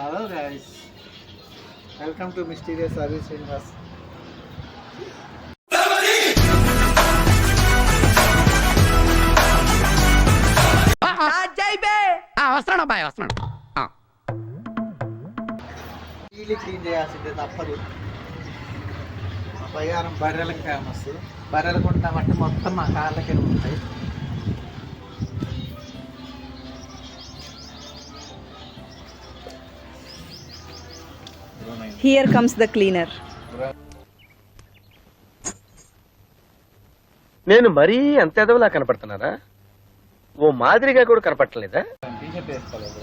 Hello guys, welcome to mysterious service Srinivas. వస్తున్నాడు అబ్బాయి, వస్తున్నాడు. ఇల్లు క్లీన్ చేయాల్సిందే, తప్పదు. బయ్యారం బర్రెలకు ఫేమస్. బర్రెలకు ఉంటామంటే మొత్తం మా కాళ్ళకి ఉంటాయి. Here comes the cleaner. నేను మరీ అంత ఎదవలా కనపడుతున్నారా? ఓ మాదిరిగా కూడా కనపడలేదా? టీషర్ట్ వేసుకోలేదు.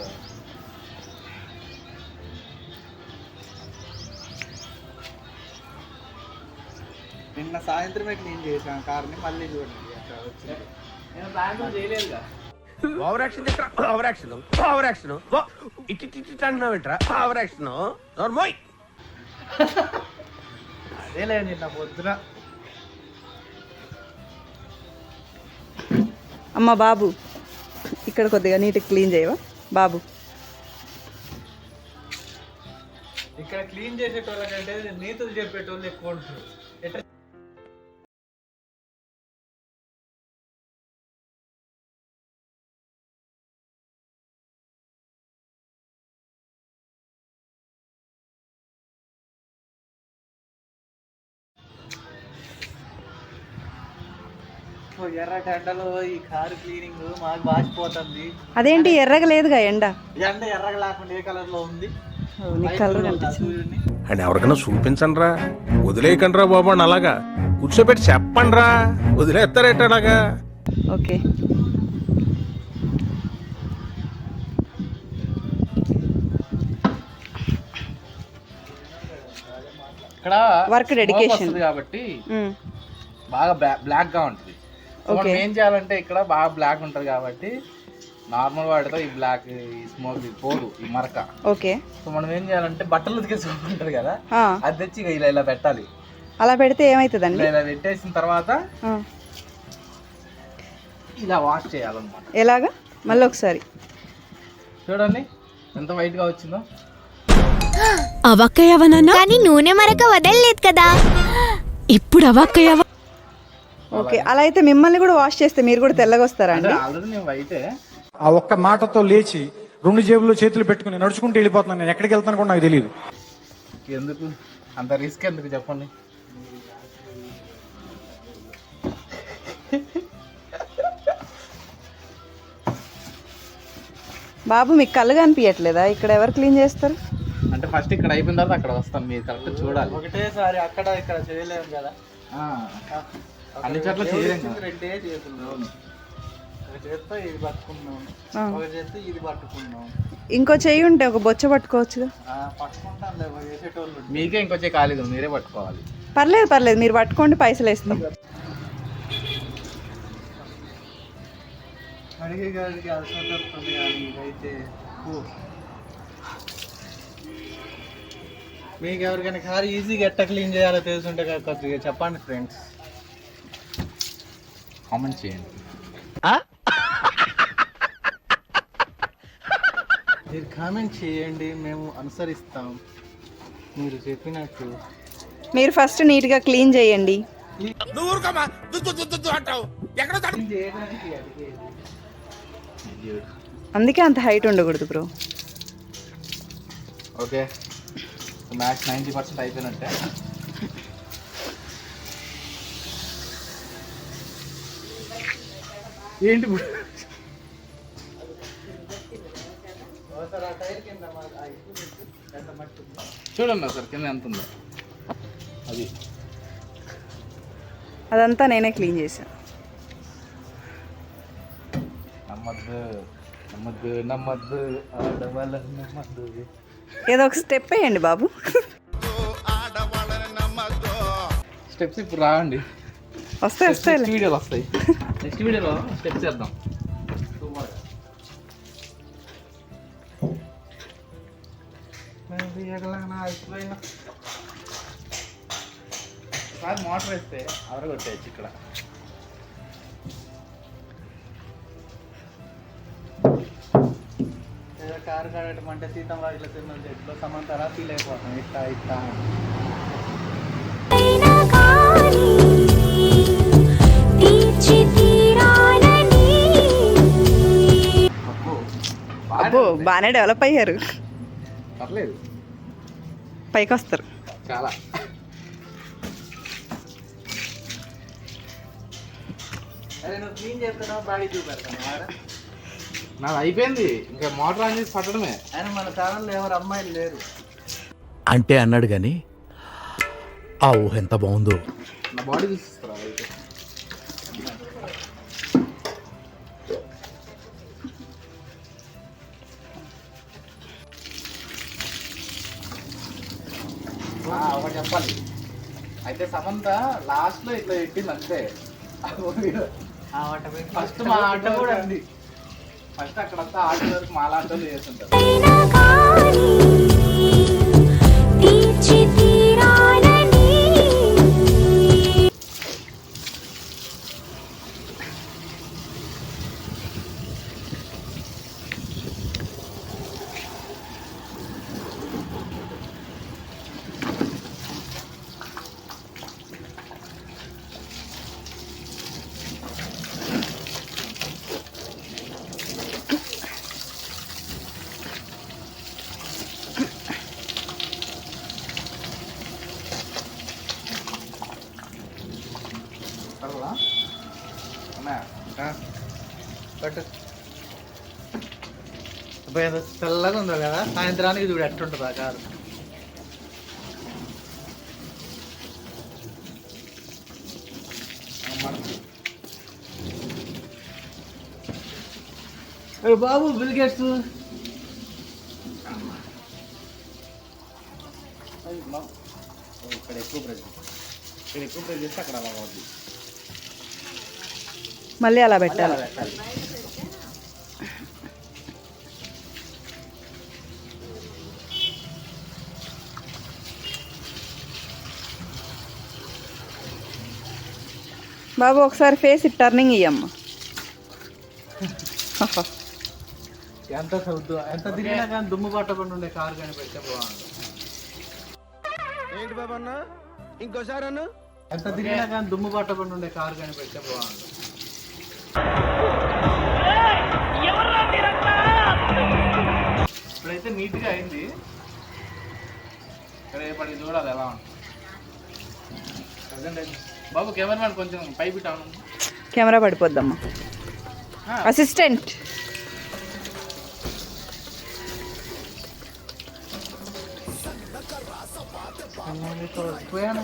నిన్న సాయంత్రమే క్లీన్ చేశాను కార్ని, మళ్ళీ చూడండి అక్కడ వచ్చింది. నేను సాయంత్రం చేయలేదుగా. Over action over action over action ఇట్టి అంటున్నావేంట్రా? Over action నోర్మోయ్. అదేలే నిన్న పొద్దున. అమ్మ బాబు, ఇక్కడ కొద్దిగా నీట్గా క్లీన్ చేయవా బాబు? ఇక్కడ క్లీన్ చేసేటోళ్ళకంటే నీతులు చెప్పేటోళ్ళు ఎక్కువ ఉంటారు. ఎట్లా ఎర్ర టెండలో ఈ కారు క్లీనింగ్ మాకు బాసిపోతుంది. అదేంటి ఎర్రగా లేదుగా ఎండ? ఎండ ఎర్రగా లేకుండా ఏ కలర్ లో ఉంది? కలర్ కనిపించింది. అండ్ ఎవరికైనా చూపించండి రా, వదిలేయకండి రా బాబు అని అలాగా కూర్చోబెట్టి చెప్పండి రా, వదిలేస్తారేట అలాగా. ఓకే, ఇక్కడ వర్క్ డెడికేషన్ కాబట్టి బాగా బ్లాక్ గా ఉంటుంది. మనం ఏం చేయాలంటే ఇక్కడ బాగా బ్లాక్ ఉంటది కాబట్టి నార్మల్ వాటితో ఈ బ్లాక్ ఈ స్మోక్ పోదు, ఈ మరక. ఓకే, సో మనం ఏం చేయాలంటే బట్టలు ఉతికే సోప్ ఉంటది కదా, అది తెచ్చి ఇలా ఇలా పెట్టాలి. అలా పెడితే ఏమైతుందండి? ఇలా పెట్టేసిన తర్వాత ఇలా వాష్ చేయాలన్నమాట. ఎలాగా? మళ్ళీ ఒకసారి చూడండి ఎంత వైట్ గా వచ్చిందో. అవక్కయ్యవనన్నా కానీ నూనె మరక వదలలేదు కదా, ఇప్పుడు అవక్కయ్యవ. ఓకే, అలా అయితే మిమ్మల్ని కూడా వాష్ చేస్తే మీరు కూడా తెల్లగా వస్తారా అండి? ఆల్రెడీ నేను వైటే. ఆ ఒక్క మాటతో లేచి 2 జేబుల్లో చేతులు పెట్టుకుని నడుచుకుంటూ వెళ్ళిపోతున్నాను. నేను ఎక్కడికి వెళ్తాను కూడా నాకు తెలియదు. ఎందుకు అంత రిస్క్ ఎందుకు చెప్పండి? బాబు, మీకు కళ్ళుగా అనిపించట్లేదా? ఇక్కడ ఎవరు క్లీన్ చేస్తారు? అంటే ఫస్ట్ ఇక్కడ అయిపోయిన తర్వాత అక్కడ వస్తాం, మీరు కరెక్ట్ చూడాలి. ఒకటేసారి అక్కడ ఇక్కడ చేయలేము కదా, అన్ని చోట్ల చేయలేము. రెండే చేతులు, ఒక చేత్తో ఇది పట్టుకున్నాం, ఒక చేత్తో ఇది పట్టుకున్నాం. ఇంకో చెయ్యి ఉంటే ఒక బొచ్చ పట్టుకోవచ్చుగా. పట్టుకుంటాం చేసేటోళ్ళు. మీకే ఇంకొచ్చే ఖాళీ, మీరే పట్టుకోవాలి. పర్లేదు పర్లేదు, మీరు పట్టుకోండి, పైసలు వేస్తాం. అడిగే గారికి అవసరం దొరుకుతుంది కానీ ఇదైతే మీకు ఎవరికైనా కారు ఈజీగా ఎట్ట క్లీన్ చేయాలో తెలుసుంటే కొద్దిగా చెప్పండి ఫ్రెండ్స్, కామెంట్ చేయండి. మీరు కామెంట్ చేయండి, మేము అనుసరిస్తాం మీరు చెప్పినట్టు. మీరు ఫస్ట్ నీట్గా క్లీన్ చేయండి. అందుకే అంత హైట్ ఉండకూడదు బ్రో. ఓకే, మ్యాక్స్ 90% అయిపోయినట్టే. ఏంటి చూడండి సార్ కింద ఎంత ఉందో. అది అదంతా నేనే క్లీన్ చేశాను. నమ్మద్దు నమ్మద్దు నమ్మద్దు ఆడవాళ్ళ నమ్మద్దు. ఏదో ఒక స్టెప్ వేయండి బాబు. స్టెప్స్ ఇప్పుడు రావండి, వస్తాయి వస్తాయి, నెక్స్ట్ వీడియోలో వస్తాయి. నెక్స్ట్ వీడియోలో స్టెప్స్ చేద్దాం. మోటార్ వేస్తే అవరగొట్టేయచ్చు. ఇక్కడ కారు కడగటం అంటే సీతం వాకిల సినిమా చెట్లు సమంతరా ఫీల్ అయిపోతాం ఇట్లా ఇట్లా అబ్బో బాగానే డెవలప్ అయ్యారు, పర్లేదు పైకి వస్తారు. చాలా. అరే నువ్వు క్లీన్ చేస్తున్నావు బాడీ చూపెడతాను నాది అయిపోయింది, ఇంకా మోటార్ ఆన్ చేసి పట్టడమే. అయినా మన ఛానల్లో ఎవరు అమ్మాయిలు లేరు అంటే అన్నాడు గాని ఆ ఊహ ఎంత బాగుందో. నా బాడీ చూసిస్తారా అయితే? ఒకటి చెప్పాలి అయితే, సమంత లాస్ట్ లో ఇట్లా పెట్టింది అంతే. ఫస్ట్ మా ఆట కూడా అంది, ఫస్ట్ అక్కడంతా ఆట వరకు మా లాంటి చేస్తుంటారు. చల్లగా ఉందో కదా, సాయంత్రానికి చూడు ఎట్టుంటుంది ఆ కారు. బాబు బిల్ గేట్స్ ఇక్కడ ఎక్కువ ప్రెస్ చేస్తే అక్కడ అలా అవుద్ది. మళ్ళీ అలా పెట్టాలి. బాబు ఒకసారి ఫేస్ టర్నింగ్ ఇయ్యమ్మా. ఎంత చదువుతూ ఎంత తిరిగినా కానీ దుమ్ము పట్టకుండా ఉండే కారు కానీ పెడితే బాగుంది. ఏంటి బాబా అన్న, ఇంకోసారి అన్న. ఎంత తిరిగినా కానీ దుమ్ము పట్టకుండా ఉండే కారు కానీ పెడితే బాగుంది. ఇప్పుడైతే నీట్గా అయింది, రేపటికి చూడాలి ఎలా ఉంటుంది. ప్రజెంట్ అయితే బాబు కెమెరామెన్ కొంచెం పై పెట్టాను, కెమెరా పడిపోద్దమ్మా. అసిస్టెంట్ పోయాను.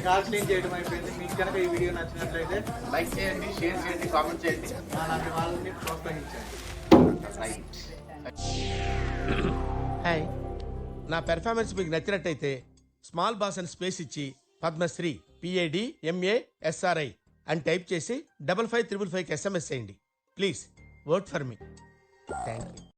కార్ క్లీన్ చేయడం అయిపోయింది. మీకు కనుక ఈ వీడియో నచ్చినట్లయితే లైక్ చేయండి, షేర్ చేయండి, కామెంట్ చేయండి, అలాంటి వాళ్ళని ప్రోత్సహించండి. హాయ్, నా పెర్ఫార్మెన్స్ మీకు నచ్చినట్టయితే స్మాల్ బాస్ అని స్పేస్ ఇచ్చి పద్మశ్రీ PADMASRI అని టైప్ చేసి 5555 SMS చేయండి. Please vote for me. Thank you.